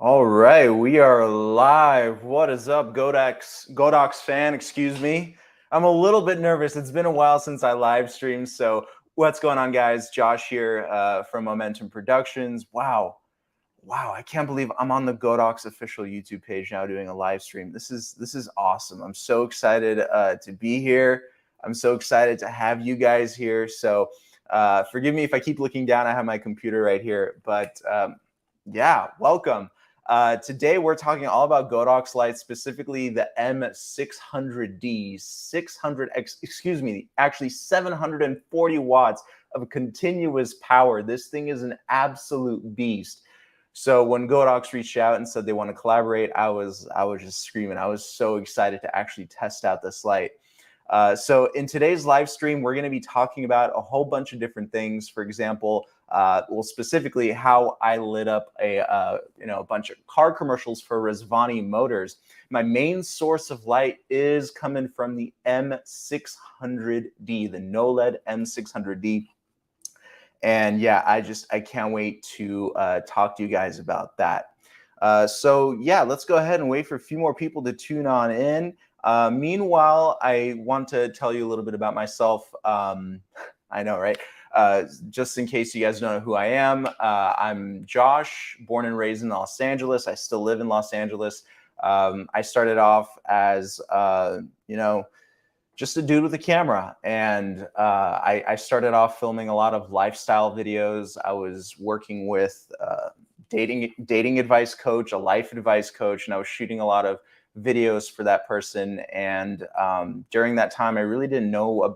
All right, we are live. What is up, Godox fan? Excuse me. I'm a little bit nervous. It's been a while since I live streamed. So, what's going on, guys? Josh here from Momentum Productions. Wow! I can't believe I'm on the Godox official YouTube page now doing a live stream. This is awesome. I'm so excited to be here. I'm so excited to have you guys here. So, forgive me if I keep looking down. I have my computer right here, but yeah, welcome. Today we're talking all about Godox lights, specifically the M600D, 600X, excuse me, actually 740 watts of continuous power. This thing is an absolute beast. So when Godox reached out and said they want to collaborate, I was just screaming. I was so excited to actually test out this light. So in today's live stream, we're going to be talking about a whole bunch of different things. For example, specifically how I lit up a bunch of car commercials for Resvani Motors. My main source of light is coming from the M600D, the no-LED M600D. And yeah, I can't wait to talk to you guys about that. So yeah, let's go ahead and wait for a few more people to tune on in. Meanwhile, I want to tell you a little bit about myself. I know, right? Just in case you guys don't know who I am, I'm Josh, born and raised in Los Angeles. I still live in Los Angeles. I started off as, just a dude with a camera. And I started off filming a lot of lifestyle videos. I was working with dating advice coach, a life advice coach, and I was shooting a lot of videos for that person. And during that time, I really didn't know a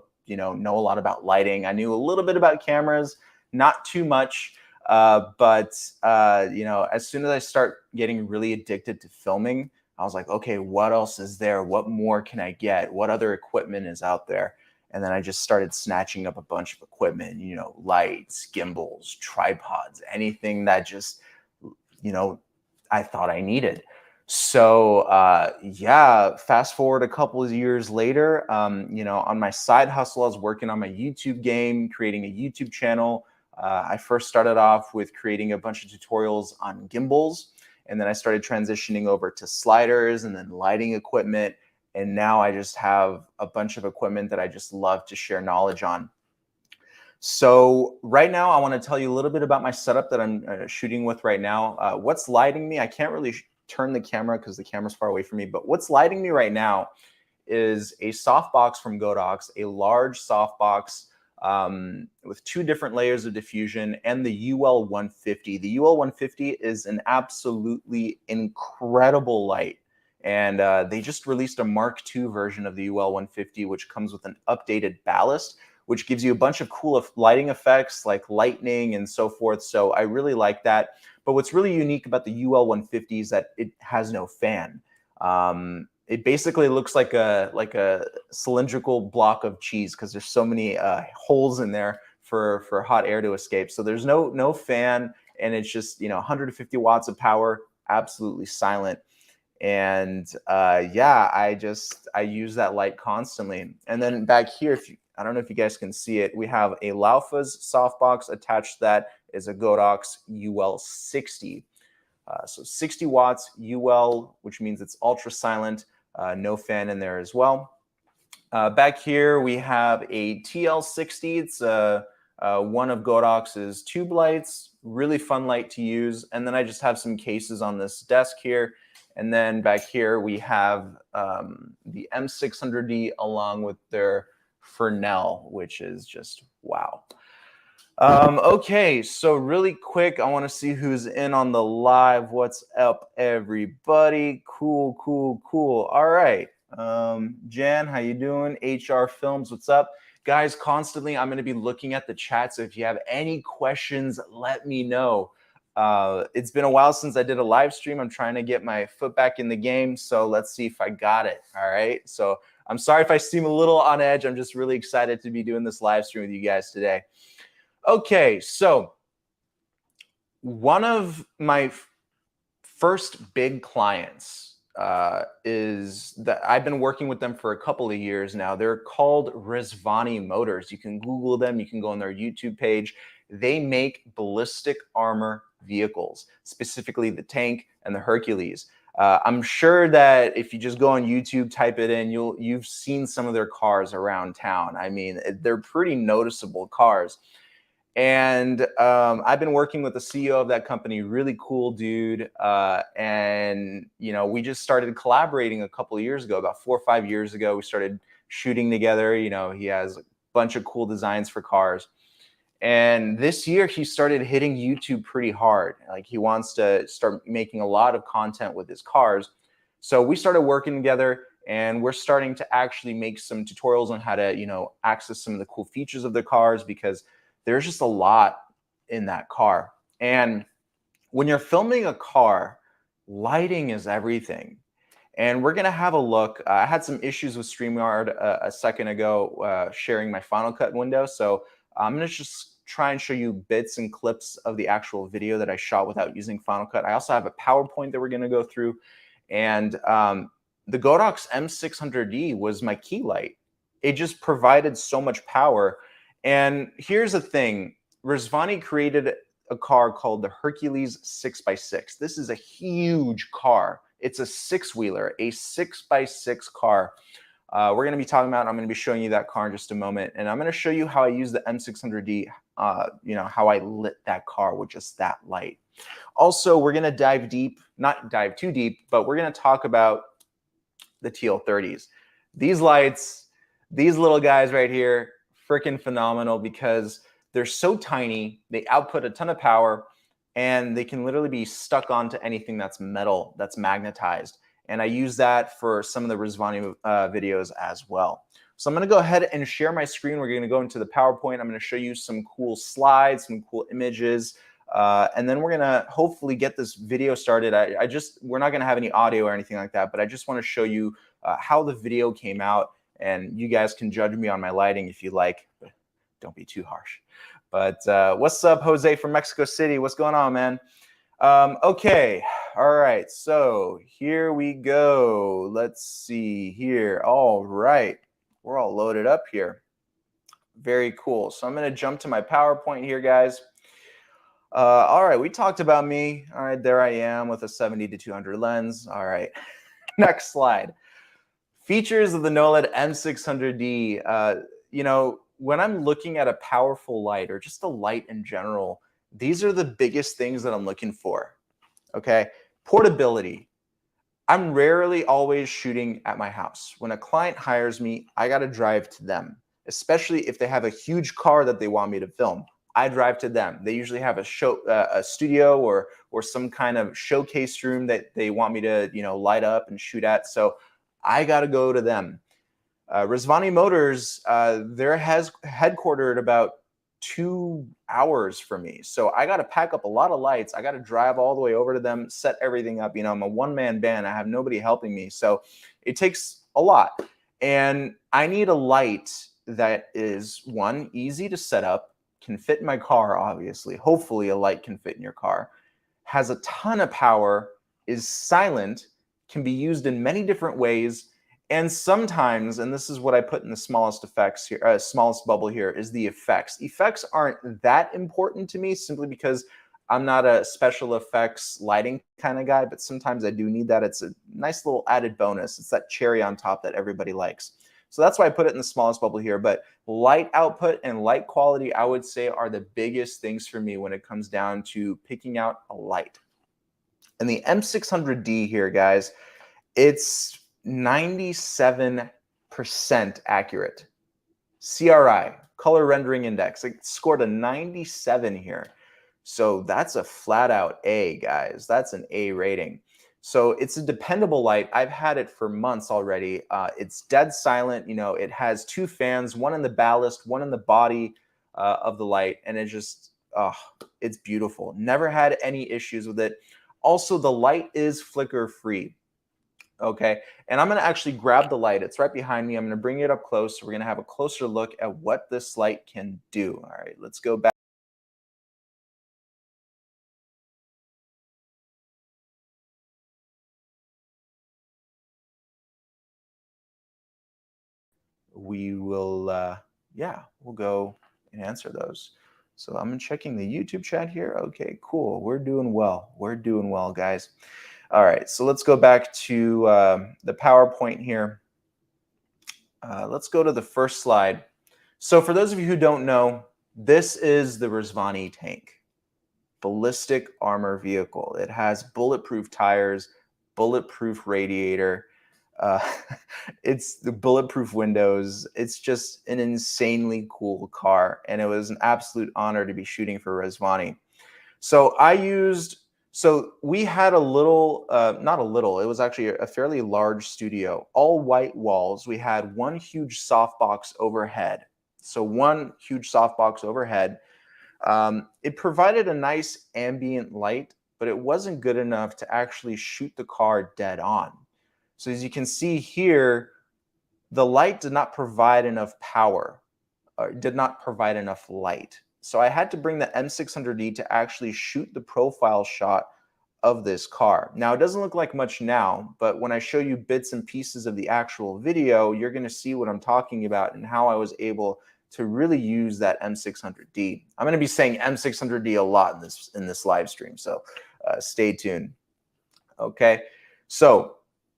lot about lighting. I knew a little bit about cameras, not too much. But as soon as I start getting really addicted to filming, I was like, okay, what else is there? What more can I get? What other equipment is out there? And then I just started snatching up a bunch of equipment, lights, gimbals, tripods, anything that just, I thought I needed. So yeah, fast forward a couple of years later, on my side hustle, I was working on my YouTube game, creating a YouTube channel. I first started off with creating a bunch of tutorials on gimbals. And then I started transitioning over to sliders and then lighting equipment. And now I just have a bunch of equipment that I just love to share knowledge on. So right now, I want to tell you a little bit about my setup that I'm shooting with right now. What's lighting me? I can't really turn the camera because the camera's far away from me. But what's lighting me right now is a softbox from Godox, a large softbox with two different layers of diffusion, and the UL150. The UL150 is an absolutely incredible light. And they just released a Mark II version of the UL150, which comes with an updated ballast, which gives you a bunch of cool lighting effects like lightning and so forth. So I really like that. But what's really unique about the UL150 is that it has no fan. It basically looks like a cylindrical block of cheese because there's so many holes in there for hot air to escape. So there's no fan, and it's just 150 watts of power, absolutely silent. And yeah, I use that light constantly. And then back here, I don't know if you guys can see it, we have a Laufas softbox attached to that is a Godox UL60. So 60 watts UL, which means it's ultra silent, no fan in there as well. Back here, we have a TL60. It's one of Godox's tube lights, really fun light to use. And then I just have some cases on this desk here. And then back here, we have the M600D along with their Fresnel, which is just wow. Okay, so really quick, I want to see who's in on the live. What's up, everybody? Cool. All right. Jan, how you doing? HR Films, what's up? Guys, constantly, I'm going to be looking at the chat, so if you have any questions, let me know. It's been a while since I did a live stream. I'm trying to get my foot back in the game, so let's see if I got it, all right? So I'm sorry if I seem a little on edge. I'm just really excited to be doing this live stream with you guys today. Okay, so one of my first big clients is that I've been working with them for a couple of years now. They're called Resvani Motors. You can Google them. You can go on their YouTube page. They make ballistic armor vehicles, specifically the tank and the Hercules. I'm sure that if you just go on YouTube, type it in, you've seen some of their cars around town. I mean, they're pretty noticeable cars. And I've been working with the CEO of that company, really cool dude. And we just started collaborating a couple of years ago, about 4 or 5 years ago. We started shooting together. He has a bunch of cool designs for cars. And this year he started hitting YouTube pretty hard. Like, he wants to start making a lot of content with his cars. So we started working together, and we're starting to actually make some tutorials on how to, access some of the cool features of the cars, because there's just a lot in that car. And when you're filming a car, lighting is everything. And we're gonna have a look. I had some issues with StreamYard a second ago, sharing my Final Cut window. So I'm gonna just try and show you bits and clips of the actual video that I shot without using Final Cut. I also have a PowerPoint that we're gonna go through. And the Godox M600D was my key light. It just provided so much power. And here's the thing, Resvani created a car called the Hercules 6x6. This is a huge car. It's a 6-wheeler, a 6x6 car. We're going to be talking about, I'm going to be showing you that car in just a moment. And I'm going to show you how I use the M600D, how I lit that car with just that light. Also, we're going to dive deep, not dive too deep, but we're going to talk about the TL30s. These lights, these little guys right here, freaking phenomenal, because they're so tiny, they output a ton of power, and they can literally be stuck onto anything that's metal, that's magnetized. And I use that for some of the Resvani videos as well. So I'm going to go ahead and share my screen. We're going to go into the PowerPoint. I'm going to show you some cool slides, some cool images, and then we're going to hopefully get this video started. We're not going to have any audio or anything like that, but I just want to show you how the video came out, and you guys can judge me on my lighting if you like, but don't be too harsh. But what's up, Jose from Mexico City? What's going on, man? Okay, all right, so here we go. Let's see here. All right, we're all loaded up here. Very cool. So I'm going to jump to my PowerPoint here, guys. All right, we talked about me. All right, there I am with a 70-200 lens. All right, next slide. Features of the NOLED M600D. When I'm looking at a powerful light, or just a light in general, these are the biggest things that I'm looking for. Okay, portability. I'm rarely always shooting at my house. When a client hires me, I got to drive to them, especially if they have a huge car that they want me to film. I drive to them. They usually have a studio or some kind of showcase room that they want me to light up and shoot at. So I got to go to them. Resvani Motors, they're headquartered about 2 hours from me. So I got to pack up a lot of lights. I got to drive all the way over to them, set everything up. I'm a one-man band. I have nobody helping me. So it takes a lot. And I need a light that is, one, easy to set up, can fit in my car, obviously. Hopefully a light can fit in your car. Has a ton of power, is silent, can be used in many different ways. And sometimes, and this is what I put in the smallest effects here, smallest bubble here, is the effects. Effects aren't that important to me, simply because I'm not a special effects lighting kind of guy, but sometimes I do need that. It's a nice little added bonus. It's that cherry on top that everybody likes. So that's why I put it in the smallest bubble here. But light output and light quality, I would say, are the biggest things for me when it comes down to picking out a light. And the M600D here, guys, it's 97% accurate. CRI, color rendering index, it scored a 97 here. So that's a flat out A, guys. That's an A rating. So it's a dependable light. I've had it for months already. It's dead silent. It has 2 fans, one in the ballast, one in the body of the light. And it's beautiful. Never had any issues with it. Also, the light is flicker free. Okay, and I'm going to actually grab the light. It's right behind me. I'm going to bring it up close. So we're going to have a closer look at what this light can do. All right, let's go back. We will, yeah, we'll go and answer those. So I'm checking the YouTube chat here. Okay, cool. We're doing well. We're doing well, guys. All right, so let's go back to the PowerPoint here. Let's go to the first slide. So for those of you who don't know, this is the Resvani tank, ballistic armor vehicle. It has bulletproof tires, bulletproof radiator. Uh, it's the bulletproof windows. It's just an insanely cool car, and it was an absolute honor to be shooting for Resvani. So we had a little, not a little, it was actually a fairly large studio, all white walls. We had one huge softbox overhead. So one huge softbox overhead. It provided a nice ambient light, but it wasn't good enough to actually shoot the car dead on. So as you can see here, the light did not provide enough power, or did not provide enough light. So I had to bring the M600D to actually shoot the profile shot of this car. Now, it doesn't look like much now, but when I show you bits and pieces of the actual video, you're going to see what I'm talking about and how I was able to really use that M600D. I'm going to be saying M600D a lot in this live stream, so stay tuned. Okay, so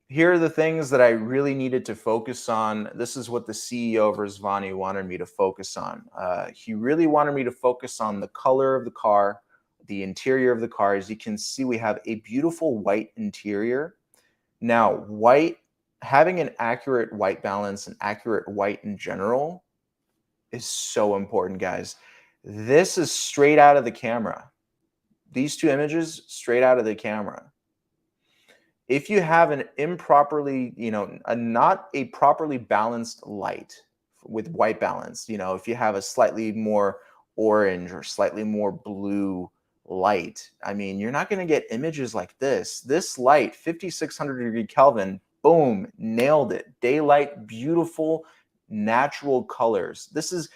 here are the things that I really needed to focus on. This is what the CEO of Resvani wanted me to focus on. He really wanted me to focus on the color of the car, the interior of the car. As you can see, we have a beautiful white interior. Now, white, having an accurate white balance and accurate white in general is so important, guys. This is straight out of the camera. These two images, straight out of the camera. If you have an improperly, not a properly balanced light with white balance, if you have a slightly more orange or slightly more blue light, I mean, you're not going to get images like this. This light, 5600 Kelvin, boom, nailed it. Daylight, beautiful, natural colors. This is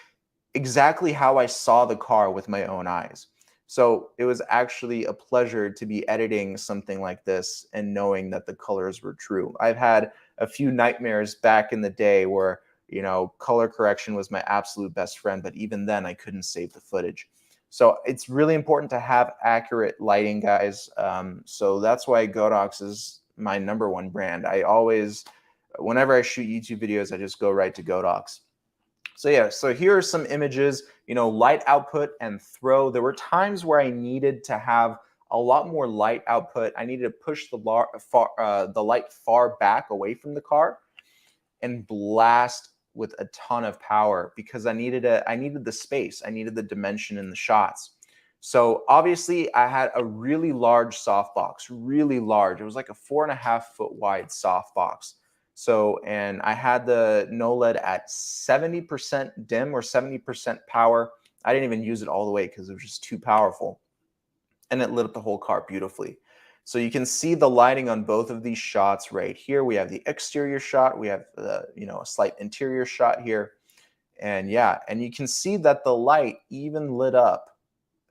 exactly how I saw the car with my own eyes. So it was actually a pleasure to be editing something like this and knowing that the colors were true. I've had a few nightmares back in the day where, color correction was my absolute best friend, but even then I couldn't save the footage. So it's really important to have accurate lighting, guys. So that's why Godox is my #1 brand. I always, whenever I shoot YouTube videos, I just go right to Godox. So yeah, so here are some images, light output and throw. There were times where I needed to have a lot more light output. I needed to push the light far back away from the car and blast with a ton of power because I needed the space. I needed the dimension in the shots. So obviously I had a really large softbox, really large. It was like a 4.5 foot wide softbox. So, and I had the NOLED at 70% dim or 70% power. I didn't even use it all the way because it was just too powerful. And it lit up the whole car beautifully. So you can see the lighting on both of these shots right here. We have the exterior shot. We have a slight interior shot here. And yeah, and you can see that the light even lit up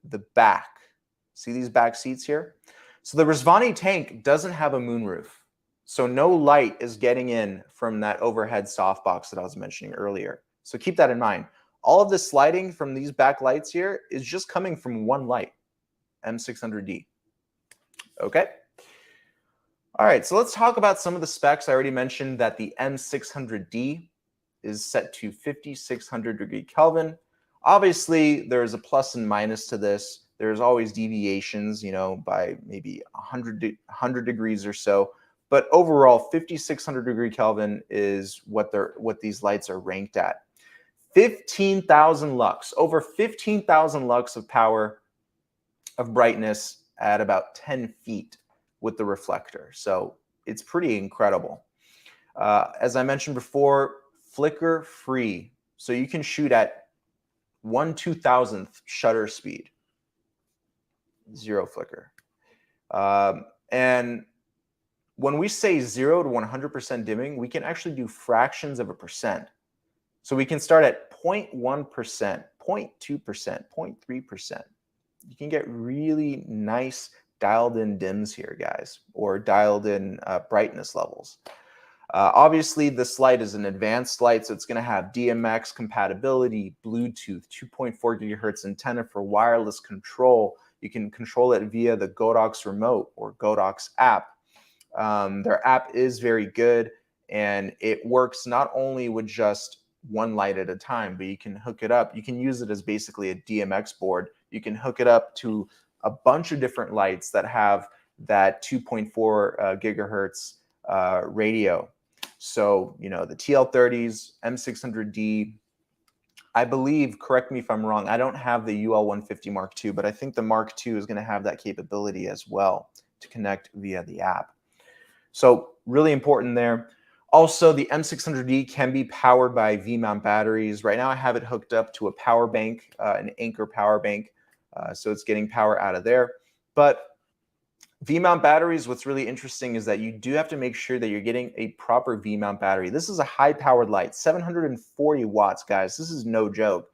the back. See these back seats here? So the Resvani tank doesn't have a moonroof. So no light is getting in from that overhead softbox that I was mentioning earlier. So keep that in mind. All of this lighting from these back lights here is just coming from one light, M600D. Okay. All right, so let's talk about some of the specs. I already mentioned that the M600D is set to 5600 Kelvin. Obviously, there's a plus and minus to this. There's always deviations, by maybe 100 degrees or so. But overall, 5600 Kelvin is what these lights are ranked at. 15,000 lux, over 15,000 lux of power, of brightness at about 10 feet with the reflector. So it's pretty incredible. As I mentioned before, flicker free. So you can shoot at 1/2000th shutter speed. Zero flicker. And when we say 0 to 100% dimming, we can actually do fractions of a percent. So we can start at 0.1%, 0.2%, 0.3%. You can get really nice dialed in dims here, guys, or dialed in brightness levels. Obviously, this light is an advanced light, so it's going to have DMX compatibility, Bluetooth, 2.4 gigahertz antenna for wireless control. You can control it via the Godox remote or Godox app. Their app is very good, and it works not only with just one light at a time, but you can hook it up. You can use it as basically a DMX board. You can hook it up to a bunch of different lights that have that 2.4 gigahertz radio. So, you know, the TL30s, M600D, I believe, correct me if I'm wrong, I don't have the UL150 Mark II, but I think the Mark II is going to have that capability as well to connect via the app. So really important there. Also, the M600D can be powered by V-mount batteries. Right now I have it hooked up to a power bank, an Anchor power bank, so it's getting power out of there. But V-mount batteries, what's really interesting is that you do have to make sure that you're getting a proper V-mount battery. This is a high-powered light, 740 watts, guys. This is no joke.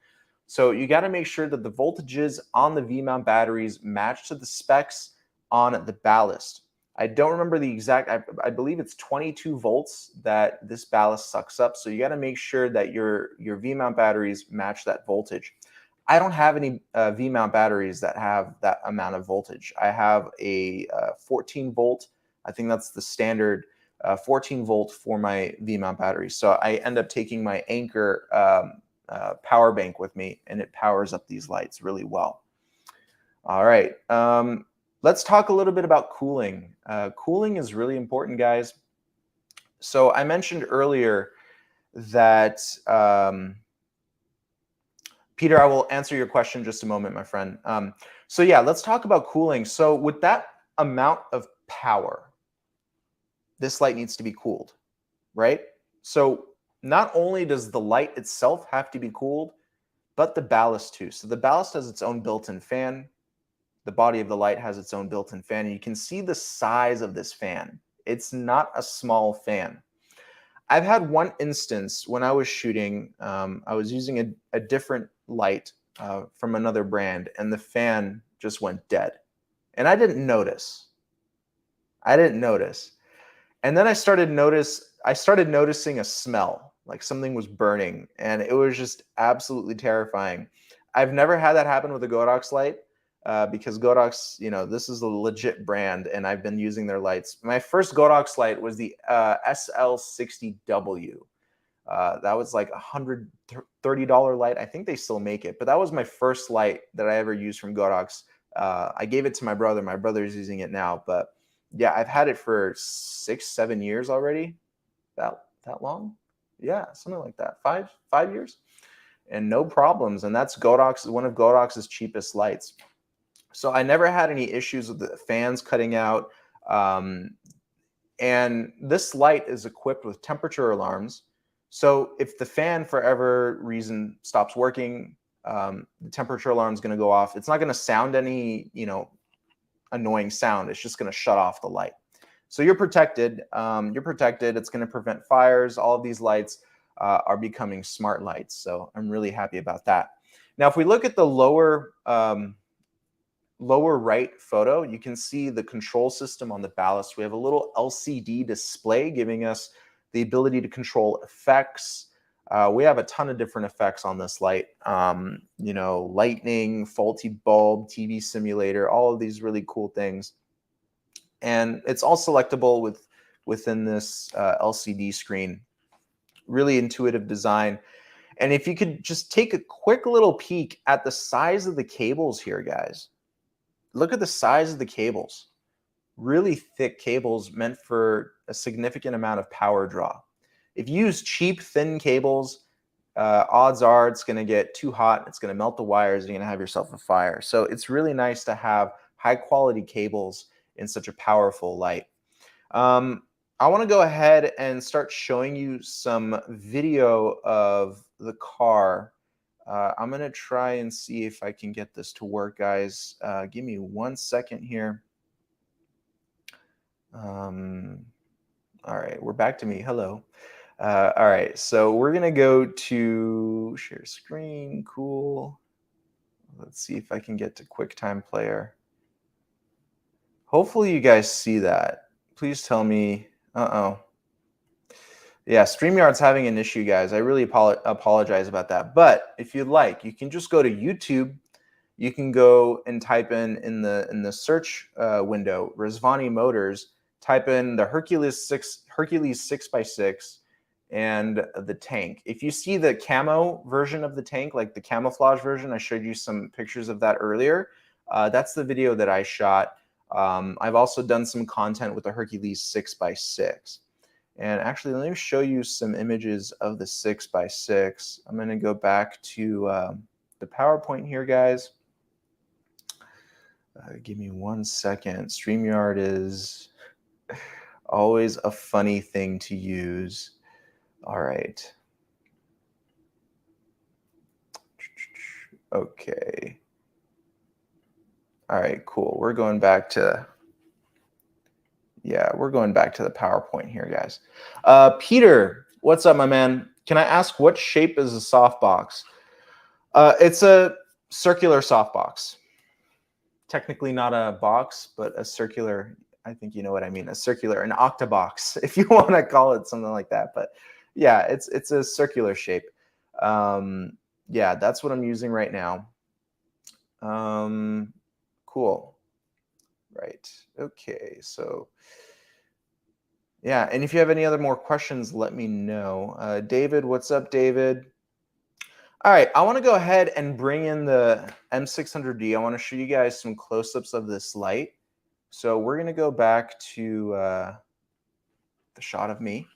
So you got to make sure that the voltages on the V-mount batteries match to the specs on the Ballast. I don't remember the exact, I believe it's 22 volts that this Ballast sucks up. So you got to make sure that your V-mount batteries match that voltage. I don't have any V-mount batteries that have that amount of voltage. I have a 14 volt. I think that's the standard 14 volt for my V-mount battery. So I end up taking my Anchor power bank with me, and it powers up these lights really well. All right. Let's talk a little bit about cooling. Cooling is really important, guys. So I mentioned earlier that Peter, I will answer your question in just a moment, my friend. So yeah, let's talk about cooling. So with that amount of power, this light needs to be cooled, right? So not only does the light itself have to be cooled, but the ballast too. So the ballast has its own built-in fan. The body of the light has its own built-in fan. And you can see the size of this fan. It's not a small fan. I've had one instance when I was shooting, I was using a different light from another brand, and the fan just went dead. And I didn't notice. And then I started noticing a smell, like something was burning, and it was just absolutely terrifying. I've never had that happen with a Godox light because Godox, you know, this is a legit brand, and I've been using their lights. My first Godox light was the SL60W. That was like $130 light. I think they still make it, but that was my first light that I ever used from Godox. I gave it to my brother. My brother is using it now, but yeah, I've had it for 6-7 years already. That long? Yeah, something like that. Five years, and no problems. And that's Godox, one of Godox's cheapest lights. So I never had any issues with the fans cutting out. And this light is equipped with temperature alarms. So if the fan for whatever reason stops working, the temperature alarm is going to go off. It's not going to sound any, you know, annoying sound. It's just going to shut off the light. So you're protected. It's going to prevent fires. All of these lights are becoming smart lights. So I'm really happy about that. Now, if we look at the lower right photo, you can see the control system on the Ballast. We have a little LCD display giving us the ability to control effects. We have a ton of different effects on this light. You know, lightning, faulty bulb, TV simulator, all of these really cool things. And it's all selectable within this LCD screen. Really intuitive design. And if you could just take a quick little peek at the size of the cables here, guys. Look at the size of the cables. Really thick cables meant for a significant amount of power draw. If you use cheap, thin cables, odds are it's going to get too hot. It's going to melt the wires. You're going to have yourself a fire. So it's really nice to have high quality cables in such a powerful light. I want to go ahead and start showing you some video of the car. I'm going to try and see if I can get this to work, guys. Give me 1 second here. All right, we're back to me. Hello. All right, so we're going to go to share screen. Cool. Let's see if I can get to QuickTime Player. Hopefully you guys see that. Please tell me. Uh-oh. Yeah, StreamYard's having an issue, guys. I really apologize about that. But if you'd like, you can just go to YouTube. You can go and type in the search window Resvani Motors. Type in the Hercules 6x6 and the tank. If you see the camo version of the tank, like the camouflage version, I showed you some pictures of that earlier. That's the video that I shot. I've also done some content with the Hercules 6x6. And actually, let me show you some images of the 6x6. I'm going to go back to the PowerPoint here, guys. Give me 1 second. StreamYard is always a funny thing to use. All right. Okay. All right, cool. We're going back to, yeah, we're going back to the PowerPoint here, guys. Peter, what's up, my man? Can I ask what shape is a softbox? It's a circular softbox. Technically not a box, but a circular, I think you know what I mean, a circular, an octabox, if you want to call it something like that. But yeah, it's a circular shape. Yeah, that's what I'm using right now. Cool. Right. Okay. So yeah, and if you have any other more questions, let me know. David, what's up, David? All right, I want to go ahead and bring in the M600D. I want to show you guys some close-ups of this light. So we're going to go back to the shot of me.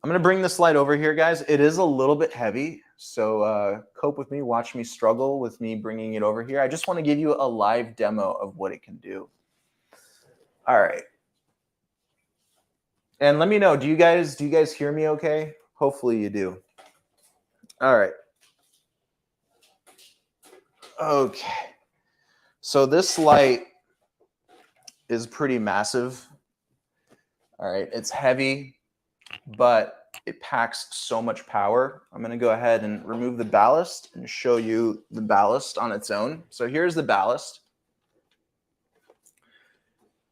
I'm going to bring this light over here, guys. It is a little bit heavy, so cope with me. Watch me struggle with me bringing it over here. I just want to give you a live demo of what it can do. All right. And let me know, do you guys hear me okay? Hopefully you do. All right. Okay. So this light is pretty massive. All right, it's heavy, but it packs so much power. I'm going to go ahead and remove the ballast and show you the ballast on its own. So here's the ballast.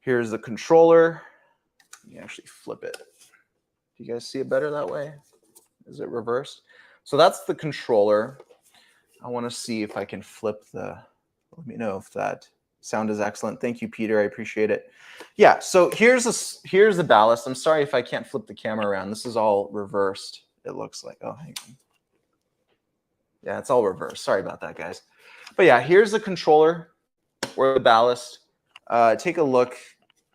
Here's the controller. Let me actually flip it. Do you guys see it better that way? Is it reversed? So that's the controller. I want to see if I can flip the, let me know if that sound is excellent. Thank you, Peter. I appreciate it. Yeah, so here's the ballast. I'm sorry if I can't flip the camera around. This is all reversed, it looks like. Oh, hang on. Yeah, it's all reversed. Sorry about that, guys. But yeah, here's the controller or the ballast. Take a look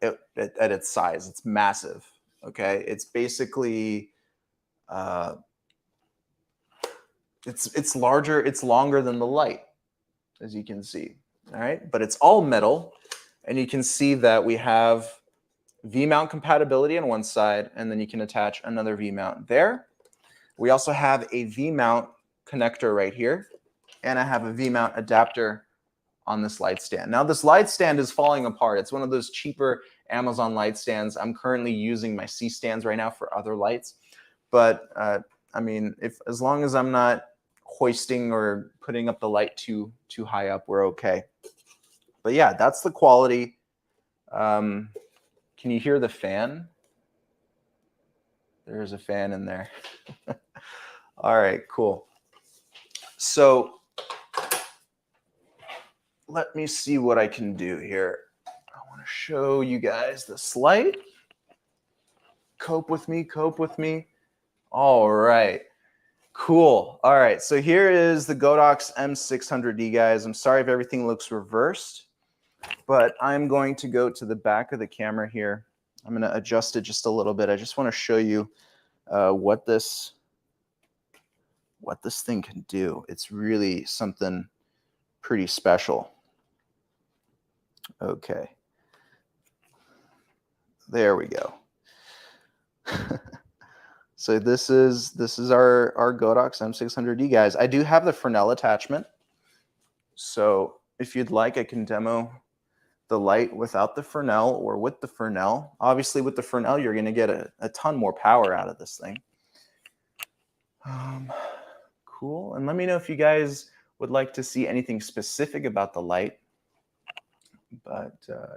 at its size. It's massive, okay? It's basically, it's larger, it's longer than the light, as you can see. All right, but it's all metal, and you can see that we have V-mount compatibility on one side, and then you can attach another V-mount there. We also have a V-mount connector right here, and I have a V-mount adapter on this light stand. Now this light stand is falling apart. It's one of those cheaper Amazon light stands. I'm currently using my C stands right now for other lights, but I mean, as long as I'm not hoisting or putting up the light too high up, we're okay. But yeah, that's the quality. Can you hear the fan? There's a fan in there. All right, cool. So let me see what I can do here. I want to show you guys this light. Cope with me, cope with me. All right. Cool. All right, so here is the Godox M600D, guys. I'm sorry if everything looks reversed, but I'm going to go to the back of the camera here. I'm going to adjust it just a little bit. I just want to show you what this thing can do. It's really something pretty special. Okay. There we go. So this is our Godox M600D, guys. I do have the Fresnel attachment. So if you'd like, I can demo the light without the Fresnel or with the Fresnel. Obviously, with the Fresnel, you're going to get a ton more power out of this thing. Cool. And let me know if you guys would like to see anything specific about the light. But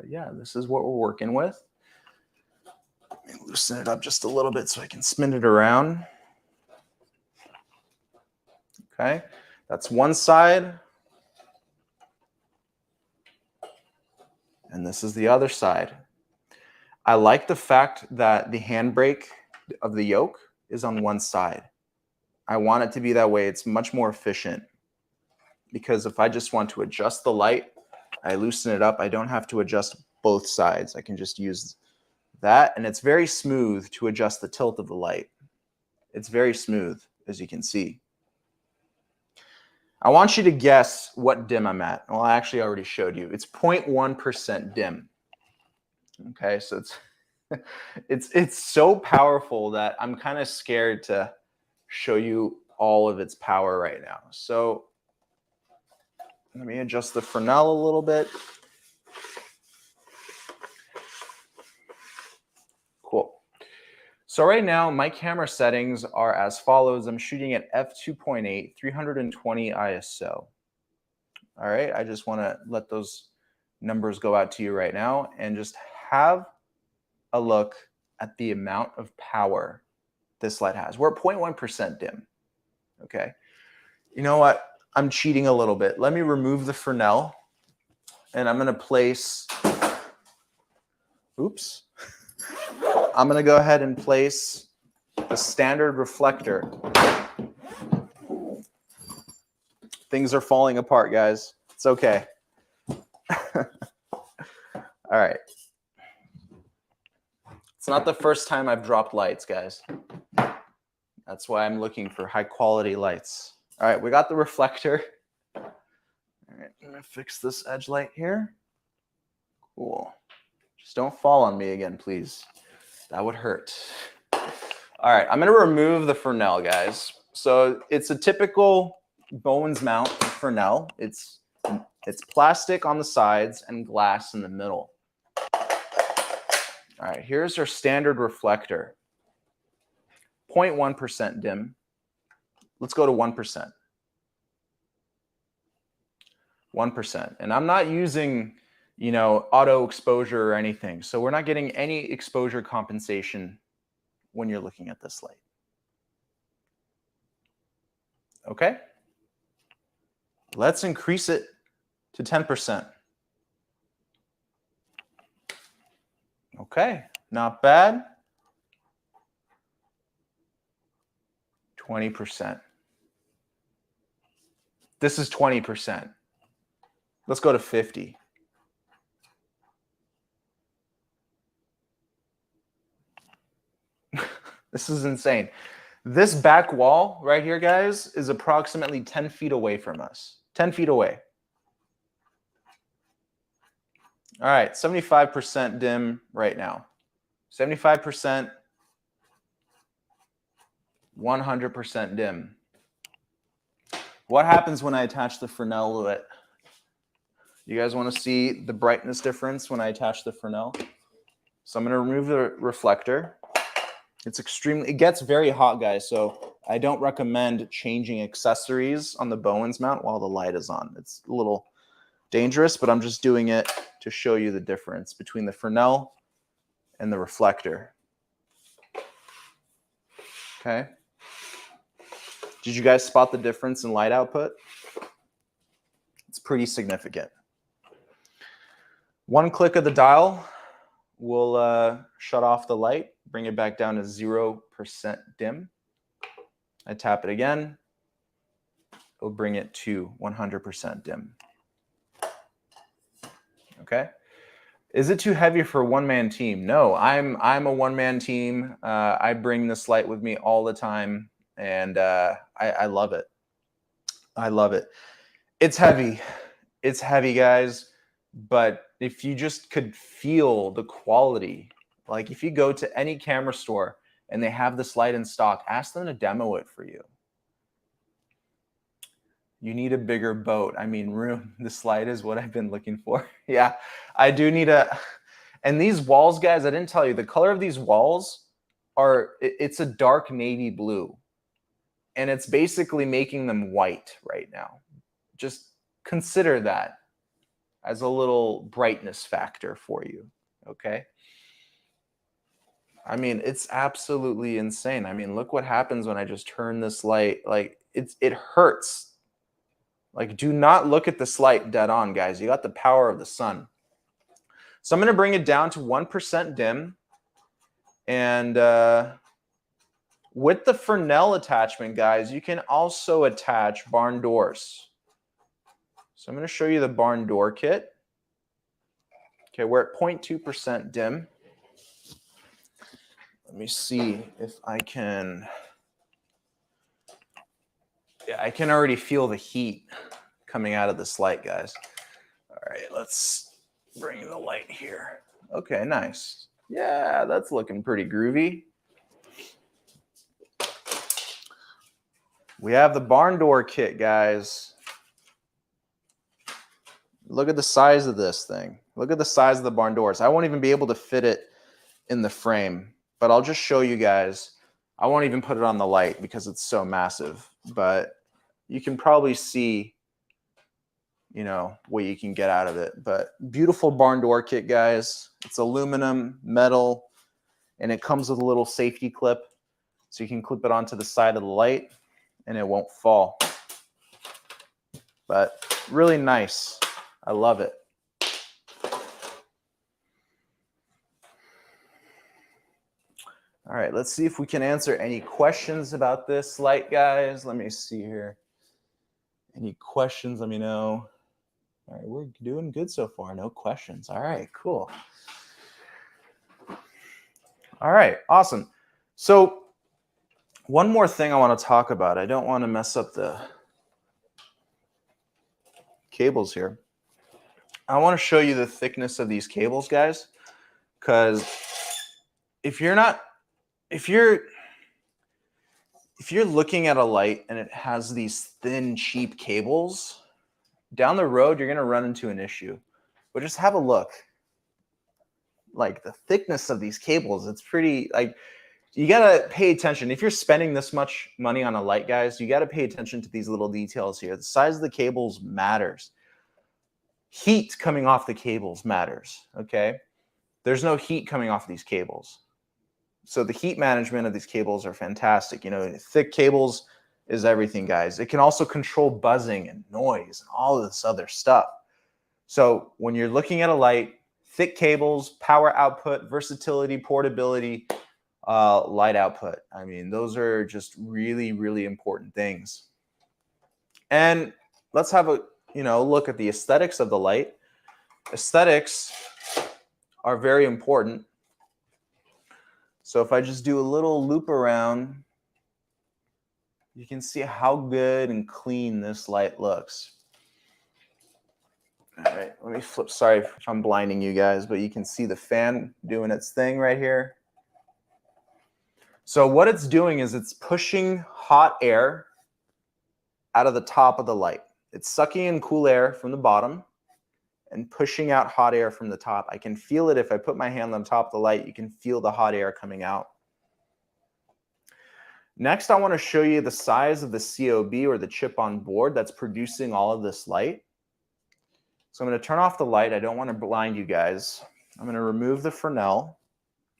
yeah, this is what we're working with. Loosen it up just a little bit so I can spin it around. Okay, that's one side. And this is the other side. I like the fact that the handbrake of the yoke is on one side. I want it to be that way. It's much more efficient because if I just want to adjust the light, I loosen it up. I don't have to adjust both sides. I can just use that, and it's very smooth to adjust the tilt of the light. It's very smooth, as you can see. I want you to guess what dim I'm at. Well, I actually already showed you. It's 0.1% dim. Okay, so it's so powerful that I'm kind of scared to show you all of its power right now. So let me adjust the Fresnel a little bit. Cool. So right now, my camera settings are as follows. I'm shooting at f2.8, 320 ISO. All right, I just want to let those numbers go out to you right now and just have a look at the amount of power this light has. We're at 0.1% dim. Okay. You know what? I'm cheating a little bit. Let me remove the Fresnel and I'm going to place, oops. I'm going to go ahead and place the standard reflector. Things are falling apart, guys. It's okay. All right. It's not the first time I've dropped lights, guys. That's why I'm looking for high quality lights. All right, we got the reflector. All right, I'm gonna fix this edge light here. Cool. Just don't fall on me again, please. That would hurt. All right, I'm gonna remove the Fresnel, guys. So it's a typical Bowens mount Fresnel. It's plastic on the sides and glass in the middle. All right, here's our standard reflector. 0.1% dim. Let's go to 1%. 1%. And I'm not using, you know, auto exposure or anything. So we're not getting any exposure compensation when you're looking at this light. Okay? Let's increase it to 10%. Okay, not bad. 20%. This is 20%. Let's go to 50. This is insane. This back wall right here, guys, is approximately 10 feet away from us. 10 feet away. All right, 75% dim right now. 75%, 100% dim. What happens when I attach the Fresnel to it? You guys want to see the brightness difference when I attach the Fresnel? So I'm going to remove the reflector. It gets very hot, guys, so I don't recommend changing accessories on the Bowens mount while the light is on. It's a little dangerous, but I'm just doing it to show you the difference between the Fresnel and the reflector. Okay. Did you guys spot the difference in light output? It's pretty significant. One click of the dial will shut off the light, bring it back down to 0% dim. I tap it again. It'll bring it to 100% dim. Okay. Is it too heavy for a one-man team? No, I'm a one-man team. I bring this light with me all the time, and I love it. I love it. It's heavy. It's heavy, guys. But if you just could feel the quality, like if you go to any camera store and they have this light in stock, ask them to demo it for you. You need a bigger boat. I mean, room. This light is what I've been looking for. Yeah, I do need a... And these walls, guys, I didn't tell you, the color of these walls it's a dark navy blue. And it's basically making them white right now. Just consider that as a little brightness factor for you, okay? I mean, it's absolutely insane. I mean, look what happens when I just turn this light. Like, it hurts. Like, do not look at this light dead on, guys. You got the power of the sun. So I'm going to bring it down to 1% dim. And with the Fresnel attachment, guys, you can also attach barn doors. So I'm going to show you the barn door kit. Okay, we're at 0.2% dim. Let me see if I can. Yeah, I can already feel the heat coming out of this light, guys. All right, let's bring the light here. Okay, nice. Yeah, that's looking pretty groovy. We have the barn door kit, guys. Look at the size of this thing. Look at the size of the barn doors. I won't even be able to fit it in the frame, but I'll just show you guys. I won't even put it on the light because it's so massive, but you can probably see, you know, what you can get out of it. But beautiful barn door kit, guys. It's aluminum, metal, and it comes with a little safety clip, so you can clip it onto the side of the light and it won't fall. But really nice. I love it. All right, let's see if we can answer any questions about this light, guys. Let me see here. Any questions, let me know. All right, we're doing good so far. No questions. All right, cool. All right, awesome. So one more thing I want to talk about. I don't want to mess up the cables here. I want to show you the thickness of these cables, guys, because if you're looking at a light and it has these thin, cheap cables, down the road, you're going to run into an issue. But just have a look. Like the thickness of these cables, it's pretty, like, you got to pay attention. If you're spending this much money on a light, guys, you got to pay attention to these little details here. The size of the cables matters. Heat coming off the cables matters, okay? There's no heat coming off these cables. So the heat management of these cables are fantastic. You know, thick cables is everything, guys. It can also control buzzing and noise and all of this other stuff. So when you're looking at a light, thick cables, power output, versatility, portability, light output. I mean, those are just really, really important things. And let's have a look at the aesthetics of the light. Aesthetics are very important. So if I just do a little loop around, you can see how good and clean this light looks. All right, let me flip. Sorry if I'm blinding you guys, but you can see the fan doing its thing right here. So what it's doing is it's pushing hot air out of the top of the light. It's sucking in cool air from the bottom and pushing out hot air from the top. I can feel it if I put my hand on top of the light. You can feel the hot air coming out. Next, I want to show you the size of the COB, or the chip on board, that's producing all of this light. So I'm going to turn off the light. I don't want to blind you guys. I'm going to remove the Fresnel.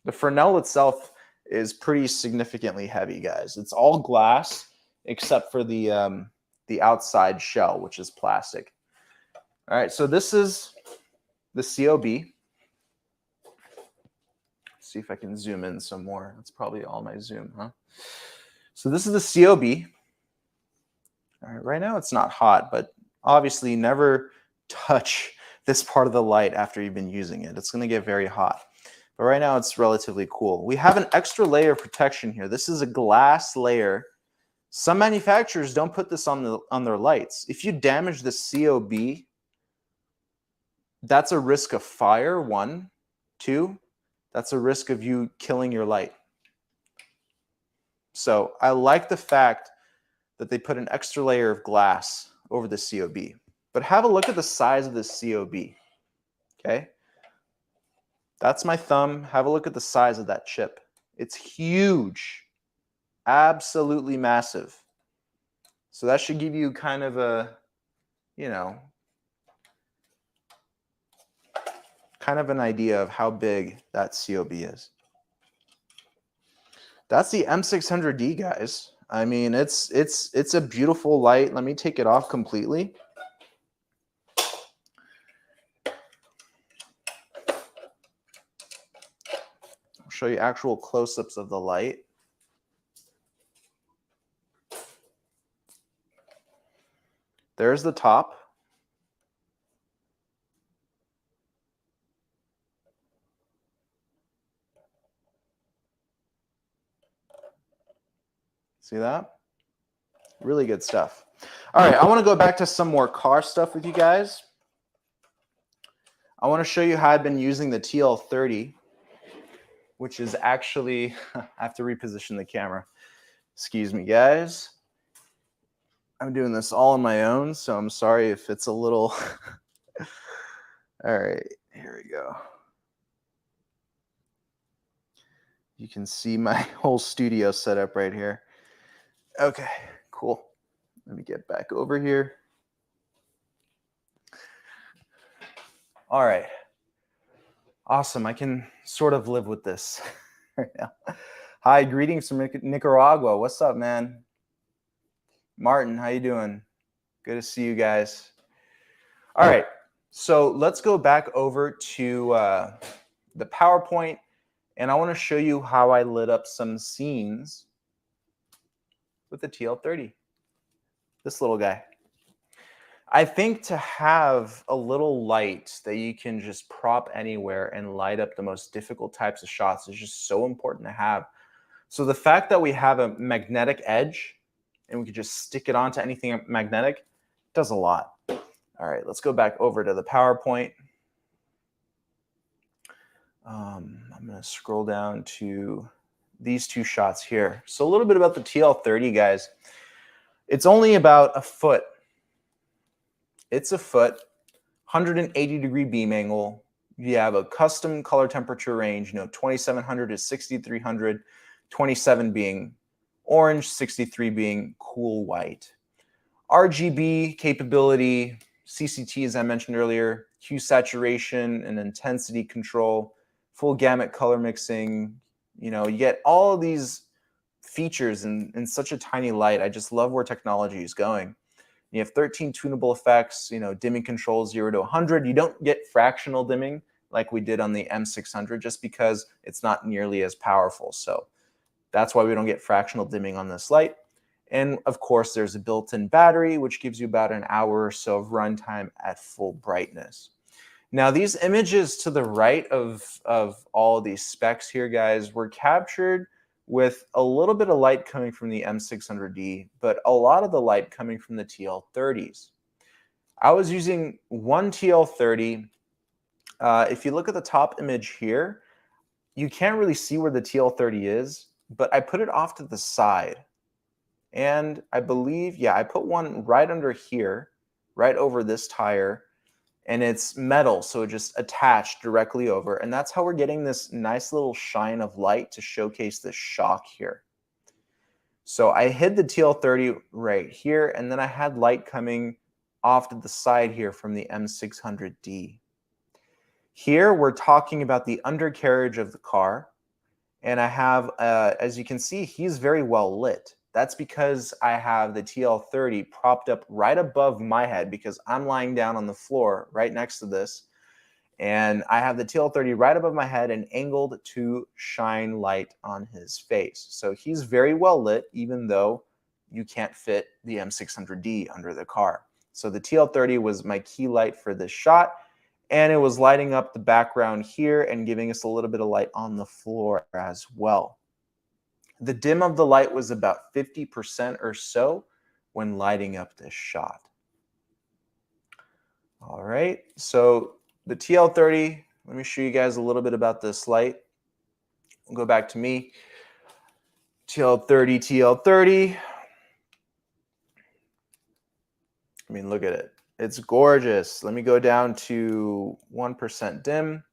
The Fresnel itself is pretty significantly heavy, guys. It's all glass except for the outside shell, which is plastic. All right, so this is the COB. Let's see if I can zoom in some more. That's probably all my zoom, huh? So this is the COB. All right, right now it's not hot, but obviously never touch this part of the light after you've been using it. It's going to get very hot. But right now it's relatively cool. We have an extra layer of protection here. This is a glass layer. Some manufacturers don't put this on their lights. If you damage the COB, that's a risk of fire, 1. 2, that's a risk of you killing your light. So I like the fact that they put an extra layer of glass over the COB. But have a look at the size of this COB, okay? That's my thumb. Have a look at the size of that chip. It's huge, absolutely massive. So that should give you kind of a, kind of an idea of how big that COB is. That's the M600D, guys. I mean, it's a beautiful light. Let me take it off completely. I'll show you actual close-ups of the light. There's the top. See that? Really good stuff. All right, I want to go back to some more car stuff with you guys. I want to show you how I've been using the TL30, which is actually, I have to reposition the camera. Excuse me, guys. I'm doing this all on my own, so I'm sorry if it's a little... All right, here we go. You can see my whole studio setup right here. Okay, cool. Let me get back over here. All right. Awesome. I can sort of live with this right now. Hi, greetings from Nicaragua. What's up, man? Martin, how you doing? Good to see you guys. All right. So let's go back over to the PowerPoint, and I want to show you how I lit up some scenes with the TL30. This little guy. I think to have a little light that you can just prop anywhere and light up the most difficult types of shots is just so important to have. So the fact that we have a magnetic edge and we could just stick it onto anything magnetic does a lot. All right, let's go back over to the PowerPoint. I'm going to scroll down to these two shots here. So a little bit about the TL30, guys. It's only about a foot. It's a foot, 180-degree beam angle. You have a custom color temperature range, 2700 to 6300, 27 being orange, 63 being cool white. RGB capability, CCT, as I mentioned earlier, hue saturation and intensity control, full gamut color mixing. You get all of these features in such a tiny light. I just love where technology is going. You have 13 tunable effects, dimming control 0 to 100. You don't get fractional dimming like we did on the M600 just because it's not nearly as powerful. So that's why we don't get fractional dimming on this light. And of course, there's a built-in battery, which gives you about an hour or so of runtime at full brightness. Now, these images to the right of all of these specs here, guys, were captured with a little bit of light coming from the M600D, but a lot of the light coming from the TL30s. I was using one TL30. If you look at the top image here, you can't really see where the TL30 is, but I put it off to the side. And I believe, yeah, I put one right under here, right over this tire, and it's metal, so it just attached directly over. And that's how we're getting this nice little shine of light to showcase this shock here. So I hid the TL30 right here, and then I had light coming off to the side here from the M600D. Here we're talking about the undercarriage of the car, and I have, as you can see, he's very well lit. That's because I have the TL30 propped up right above my head because I'm lying down on the floor right next to this. And I have the TL30 right above my head and angled to shine light on his face. So he's very well lit, even though you can't fit the M600D under the car. So the TL30 was my key light for this shot. And it was lighting up the background here and giving us a little bit of light on the floor as well. The dim of the light was about 50% or so when lighting up this shot. All right, so the TL30, let me show you guys a little bit about this light. We'll go back to me. TL30, TL30. I mean, look at it. It's gorgeous. Let me go down to 1% dim.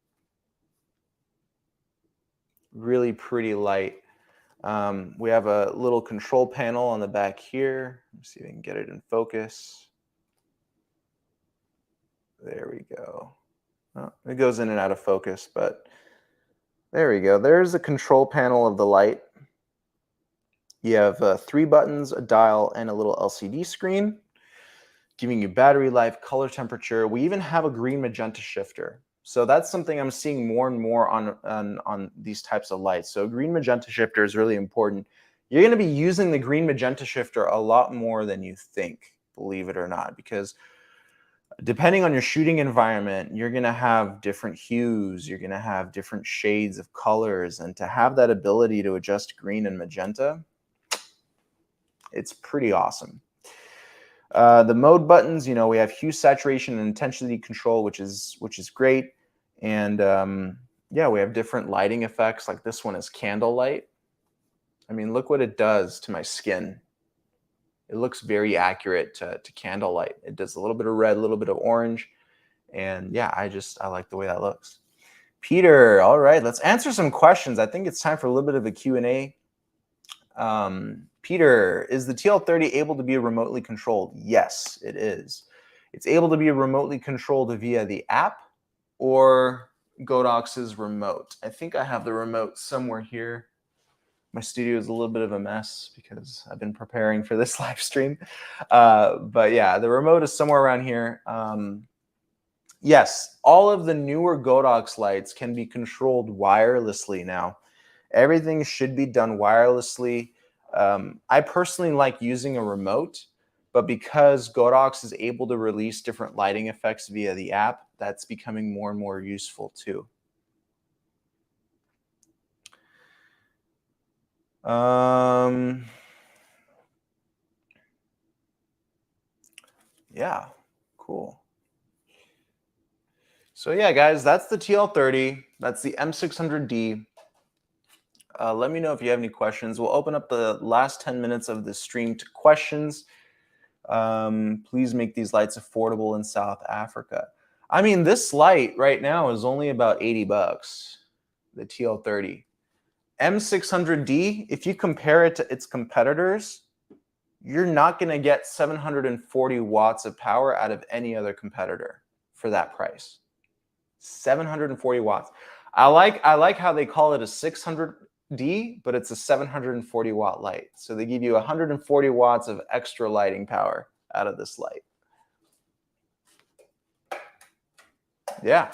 Really pretty light. We have a little control panel on the back here. Let's see if we can get it in focus. There we go. Oh, it goes in and out of focus, but there we go. There's the control panel of the light. You have 3 buttons, a dial, and a little LCD screen, giving you battery life, color temperature. We even have a green magenta shifter. So that's something I'm seeing more and more on these types of lights. So green magenta shifter is really important. You're going to be using the green magenta shifter a lot more than you think, believe it or not, because depending on your shooting environment, you're going to have different hues, you're going to have different shades of colors, and to have that ability to adjust green and magenta, it's pretty awesome. The mode buttons, you know, we have hue, saturation, and intensity control, which is great. And yeah, we have different lighting effects. Like this one is candlelight. I mean, look what it does to my skin. It looks very accurate to candlelight. It does a little bit of red, a little bit of orange. And yeah, I like the way that looks. Peter, all right, let's answer some questions. I think it's time for a little bit of a Q&A. Peter, is the TL30 able to be remotely controlled? Yes, it is. It's able to be remotely controlled via the app or Godox's remote. I think I have the remote somewhere here. My studio is a little bit of a mess because I've been preparing for this live stream. But yeah, the remote is somewhere around here. Yes, all of the newer Godox lights can be controlled wirelessly now. Everything should be done wirelessly. I personally like using a remote, but because Godox is able to release different lighting effects via the app, that's becoming more and more useful too. Yeah, cool. So yeah, guys, that's the TL30. That's the M600D. Let me know if you have any questions. We'll open up the last 10 minutes of the stream to questions. Please make these lights affordable in South Africa. I mean, this light right now is only about 80 bucks, the TL30. M600D, if you compare it to its competitors, you're not going to get 740 watts of power out of any other competitor for that price. 740 watts. I like how they call it a 600D, but it's a 740 watt light. So they give you 140 watts of extra lighting power out of this light. Yeah.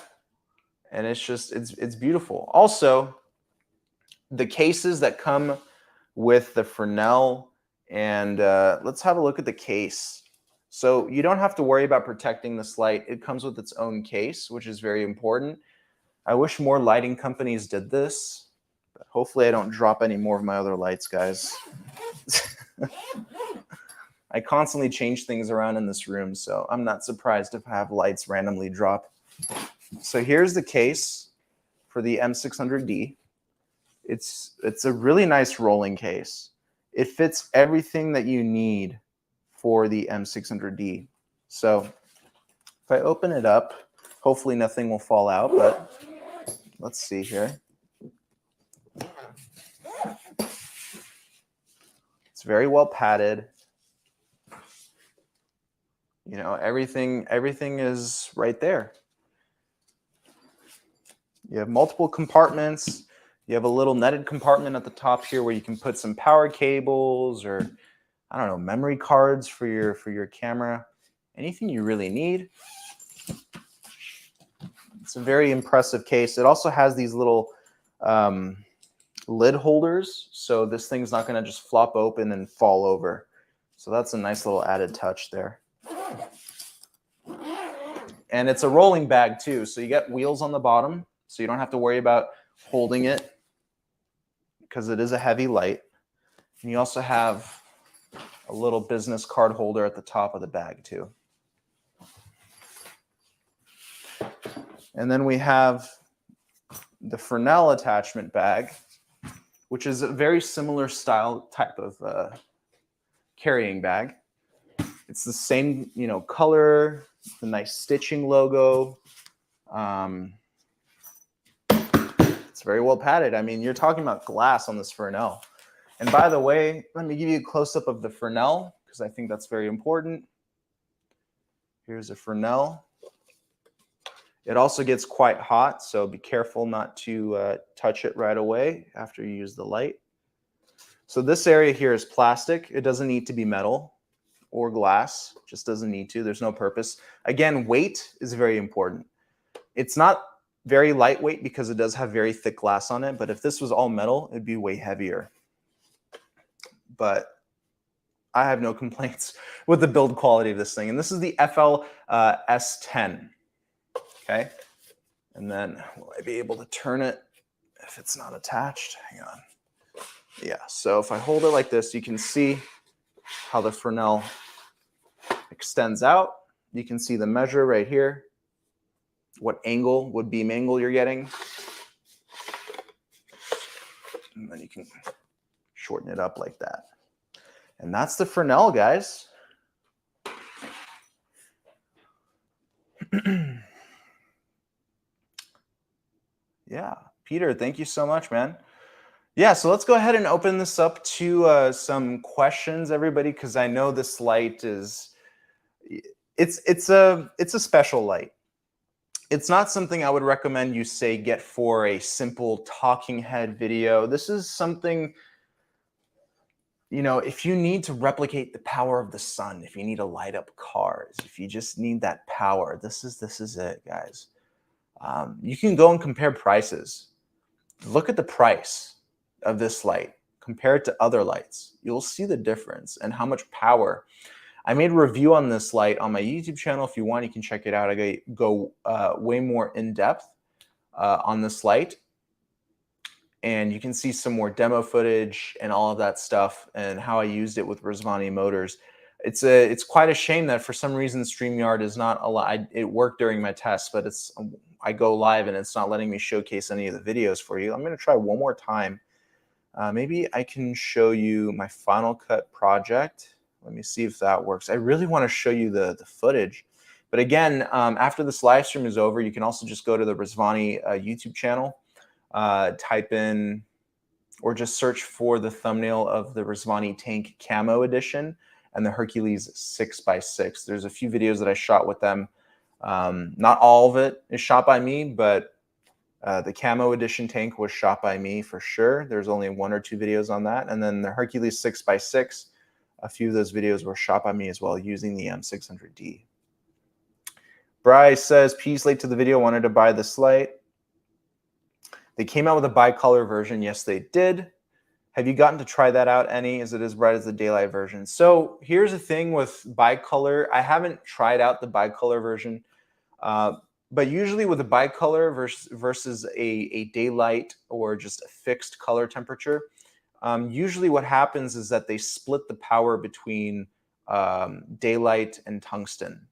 And it's just, it's beautiful. Also, the cases that come with the Fresnel, and let's have a look at the case. So you don't have to worry about protecting this light. It comes with its own case, which is very important. I wish more lighting companies did this, but hopefully I don't drop any more of my other lights, guys. I constantly change things around in this room, so I'm not surprised if I have lights randomly drop. So here's the case for the M600D. It's a really nice rolling case. It fits everything that you need for the M600D. So if I open it up, hopefully nothing will fall out, but let's see here. It's very well padded. You know, everything is right there. You have multiple compartments. You have a little netted compartment at the top here where you can put some power cables or, I don't know, memory cards for your camera. Anything you really need. It's a very impressive case. It also has these little lid holders, so this thing's not going to just flop open and fall over. So that's a nice little added touch there. And it's a rolling bag too, so you get wheels on the bottom, so you don't have to worry about holding it because it is a heavy light. And you also have a little business card holder at the top of the bag too. And then we have the Fresnel Attachment Bag, which is a very similar style type of carrying bag. It's the same, you know, color, the nice stitching logo. It's very well padded. I mean, you're talking about glass on this Fresnel. And by the way, let me give you a close-up of the Fresnel because I think that's very important. Here's a Fresnel. It also gets quite hot, so be careful not to touch it right away after you use the light. So this area here is plastic. It doesn't need to be metal or glass, just doesn't need to. There's no purpose. Again, weight is very important. It's not very lightweight because it does have very thick glass on it, but if this was all metal, it'd be way heavier. But I have no complaints with the build quality of this thing. And this is the FL S10, okay? And then will I be able to turn it if it's not attached? Hang on. Yeah, so if I hold it like this, you can see how the Fresnel extends out. You can see the measure right here, what angle, what beam angle you're getting. And then you can shorten it up like that. And that's the Fresnel, guys. Yeah, Peter, thank you so much, man. Yeah, so let's go ahead and open this up to some questions, everybody, because I know this light is, it's a special light. It's not something I would recommend you say get for a simple talking head video. This is something, you know, if you need to replicate the power of the sun, if you need to light up cars, if you just need that power, this is it, guys. You can go and compare prices. Look at the price of this light, compare it to other lights. You'll see the difference and how much power. I made a review on this light on my YouTube channel. If you want, you can check it out. I go way more in depth on this light, and you can see some more demo footage and all of that stuff and how I used it with Resvani Motors. It's quite a shame that for some reason StreamYard is not allowed. It worked during my test, but I go live and it's not letting me showcase any of the videos for you. I'm going to try one more time. Maybe I can show you my Final Cut project. Let me see if that works. I really want to show you the footage. But again, after this live stream is over, you can also just go to the Resvani YouTube channel, type in or just search for the thumbnail of the Resvani Tank Camo Edition and the Hercules 6x6. There's a few videos that I shot with them. Not all of it is shot by me, but the Camo Edition tank was shot by me for sure. There's only 1 or 2 videos on that. And then the Hercules 6x6, a few of those videos were shot by me as well using the M600D. Bryce says, peace, late to the video, wanted to buy this light. They came out with a bicolor version. Yes, they did. Have you gotten to try that out any? Is it as bright as the daylight version? So here's the thing with bicolor. I haven't tried out the bicolor version. But usually with a bicolor versus a daylight or just a fixed color temperature, usually what happens is that they split the power between daylight and tungsten.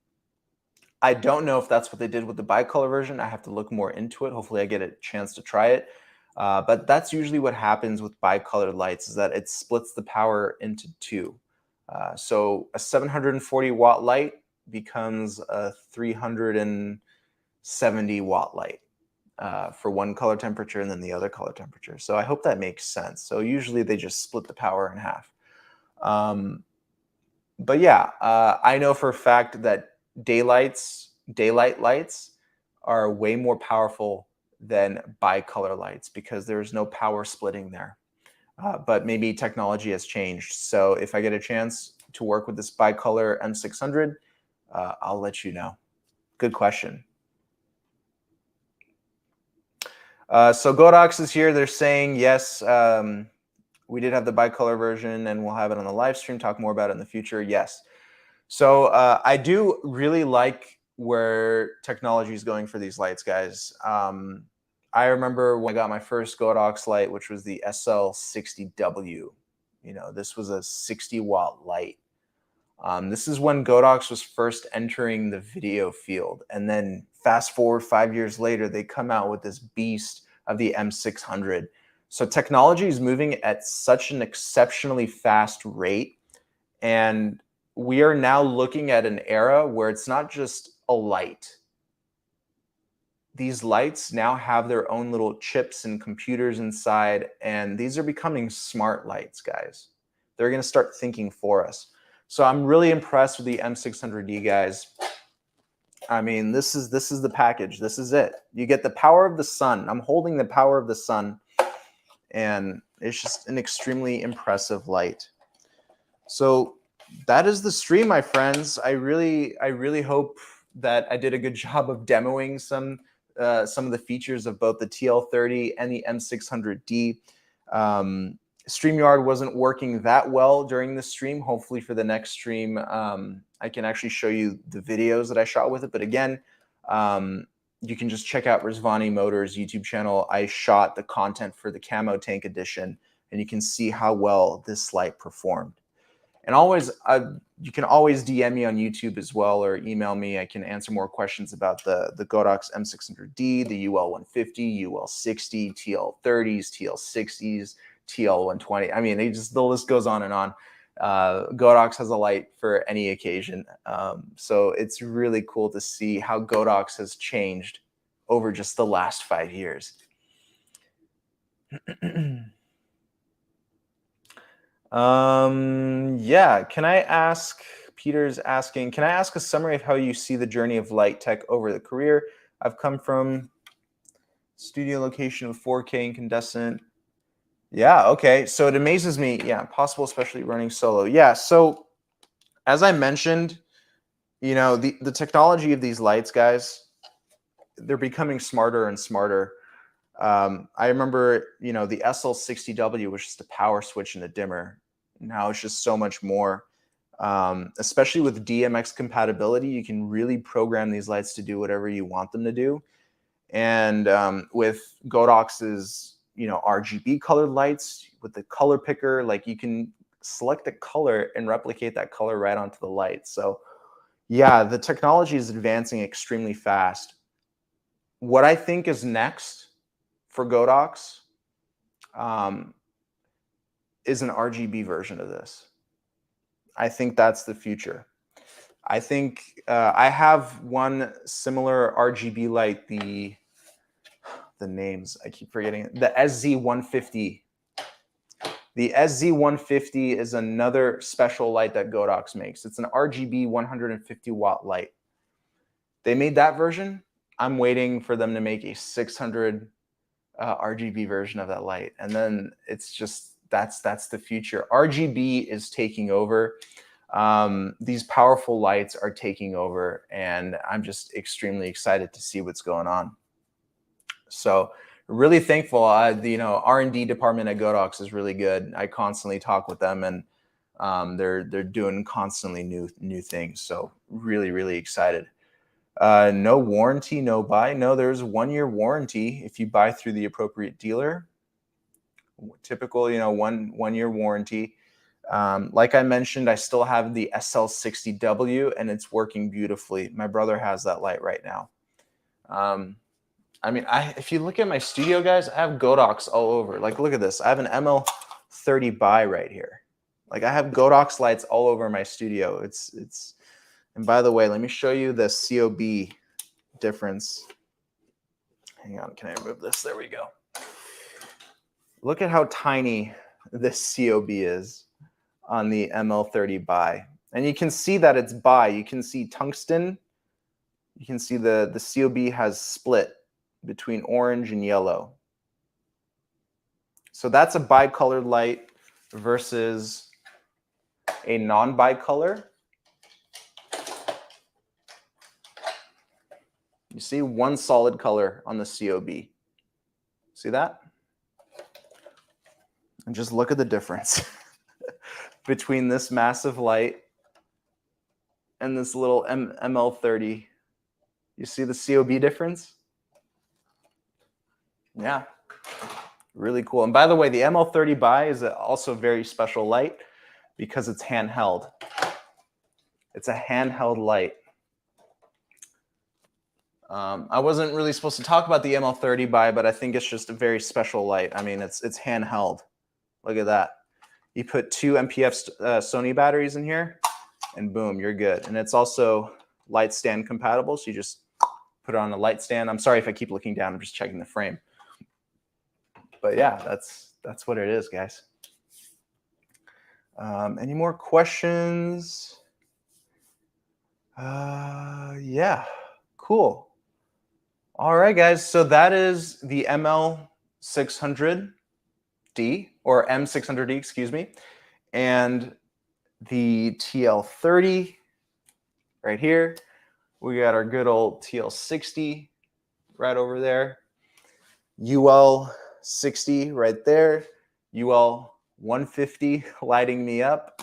I don't know if that's what they did with the bicolor version. I have to look more into it. Hopefully I get a chance to try it. But that's usually what happens with bicolor lights, is that it splits the power into 2. So a 740 watt light becomes a 370 watt light for one color temperature and then the other color temperature. So I hope that makes sense. So usually they just split the power in half. But yeah, I know for a fact that daylight lights are way more powerful than bicolor lights because there's no power splitting there. But maybe technology has changed. So if I get a chance to work with this bicolor M600, I'll let you know. Good question. So Godox is here. They're saying, yes, we did have the bicolor version and we'll have it on the live stream, talk more about it in the future. Yes. So I do really like where technology is going for these lights, guys. I remember when I got my first Godox light, which was the SL60W. You know, this was a 60 watt light. This is when Godox was first entering the video field. And then fast forward 5 years later, they come out with this beast of the M600. So technology is moving at such an exceptionally fast rate. And we are now looking at an era where it's not just a light. These lights now have their own little chips and computers inside, and these are becoming smart lights, guys. They're going to start thinking for us. So I'm really impressed with the M600D, guys. I mean, this is the package. This is it. You get the power of the sun. I'm holding the power of the sun. and it's just an extremely impressive light. So that is the stream, my friends. I really hope that I did a good job of demoing some of the features of both the TL30 and the M600D. StreamYard wasn't working that well during the stream. Hopefully for the next stream, I can actually show you the videos that I shot with it. But again, you can just check out Resvani Motors YouTube channel. I shot the content for the Camo Tank Edition, and you can see how well this light performed. And always, you can always DM me on YouTube as well, or email me. I can answer more questions about the Godox M600D, the UL150, UL60, TL30s, TL60s, TL120. I mean, the list goes on and on. Godox has a light for any occasion. So it's really cool to see how Godox has changed over just the last 5 years. Yeah, can I ask, Peter's asking, can I ask a summary of how you see the journey of light tech over the career? I've come from studio location with 4K incandescent. Yeah, okay, so it amazes me. Yeah, possible, especially running solo. Yeah, so as I mentioned, you know, the technology of these lights, guys, they're becoming smarter and smarter. I remember, you know, the SL60W was just a power switch and a dimmer. Now it's just so much more. Especially with DMX compatibility, you can really program these lights to do whatever you want them to do. And with Godox's, you know, RGB colored lights with the color picker, like you can select a color and replicate that color right onto the light. So yeah, the technology is advancing extremely fast. What I think is next for Godox is an RGB version of this. I think that's the future. I think I have one similar RGB light, the names, I keep forgetting it, the SZ150. The SZ150 is another special light that Godox makes. It's an RGB 150 watt light. They made that version. I'm waiting for them to make a 600 RGB version of that light. And then it's just, that's the future. RGB is taking over. These powerful lights are taking over, and I'm just extremely excited to see what's going on. So really thankful. You know, R&D department at Godox is really good. I constantly talk with them, and they're doing constantly new things. So really excited. No warranty, no buy. No, there's 1 year warranty if you buy through the appropriate dealer. Typical, you know, one year warranty. Like I mentioned, I still have the SL60W, and it's working beautifully. My brother has that light right now. I mean, if you look at my studio, guys, I have Godox all over. Like, look at this. I have an ML30 buy right here. Like, I have Godox lights all over my studio. And by the way, let me show you the COB difference. Hang on, can I remove this? There we go. Look at how tiny this COB is on the ML30 buy. And you can see that it's buy. You can see tungsten. You can see the COB has split between orange and yellow. So that's a bicolored light versus a non-bicolor. You see one solid color on the COB. See that? And just look at the difference between this massive light and this little ML30. You see the COB difference? Yeah, really cool. And by the way, the ML30 buy is also a very special light because it's handheld. It's a handheld light. I wasn't really supposed to talk about the ML30 buy, but I think it's just a very special light. I mean, it's handheld. Look at that. You put 2 MPF Sony batteries in here, and boom, you're good. And it's also light stand compatible, so you just put it on a light stand. I'm sorry if I keep looking down. I'm just checking the frame. But yeah, that's what it is, guys. Any more questions? Yeah, cool. All right, guys. So that is the ML600. or M600D, excuse me, and the TL30 right here. We got our good old TL60 right over there. UL60 right there. UL150 lighting me up.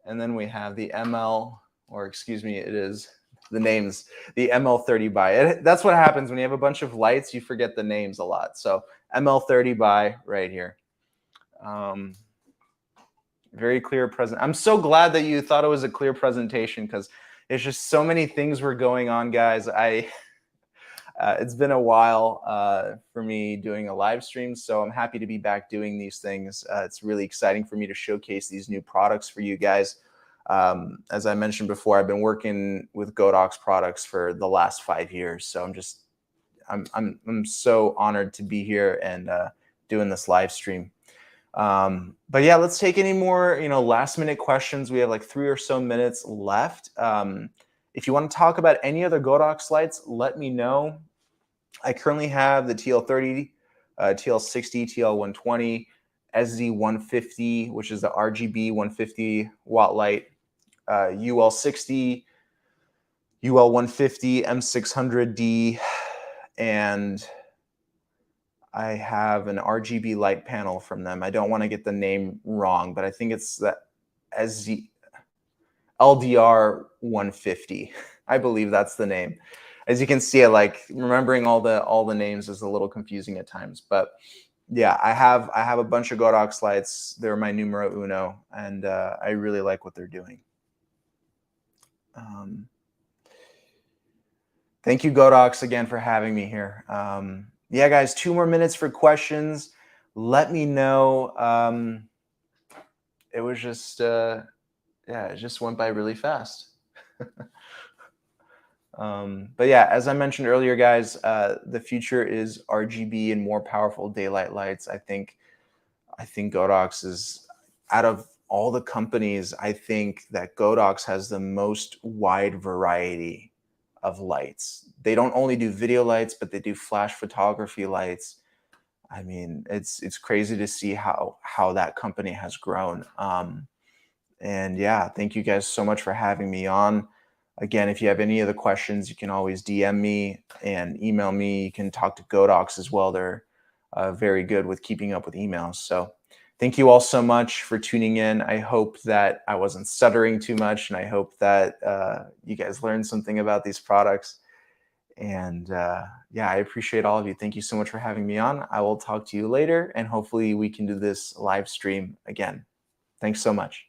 And then we have the ML, or excuse me, it is the names, the ML30 by. That's what happens when you have a bunch of lights, you forget the names a lot. So ML30 by right here. Very clear present. I'm so glad that you thought it was a clear presentation, because there's just so many things were going on, guys. It's been a while for me doing a live stream, so I'm happy to be back doing these things. It's really exciting for me to showcase these new products for you guys. As I mentioned before, I've been working with Godox products for the last 5 years, so I'm so honored to be here and doing this live stream. But yeah, let's take any more, last minute questions. We have like 3 or so minutes left. If you want to talk about any other Godox lights, let me know. I currently have the TL30, TL60, TL120, SZ150, which is the RGB 150 watt light, UL60, UL150, M600D, and I have an RGB light panel from them. I don't want to get the name wrong, but I think it's the LDR 150. I believe that's the name. As you can see, remembering all the names is a little confusing at times. But yeah, I have a bunch of Godox lights. They're my numero uno, and I really like what they're doing. Thank you, Godox, again for having me here. Yeah, guys, 2 more minutes for questions. Let me know. It was just, yeah, it just went by really fast. But yeah, as I mentioned earlier, guys, the future is RGB and more powerful daylight lights. I think Godox is, out of all the companies, I think that Godox has the most wide variety of lights. They don't only do video lights, but they do flash photography lights. I mean, it's crazy to see how that company has grown. And yeah, thank you guys so much for having me on. Again, if you have any other questions, you can always DM me and email me. You can talk to Godox as well. They're very good with keeping up with emails. So thank you all so much for tuning in. I hope that I wasn't stuttering too much, and I hope that you guys learned something about these products. And yeah, I appreciate all of you. Thank you so much for having me on. I will talk to you later, and hopefully we can do this live stream again. Thanks so much.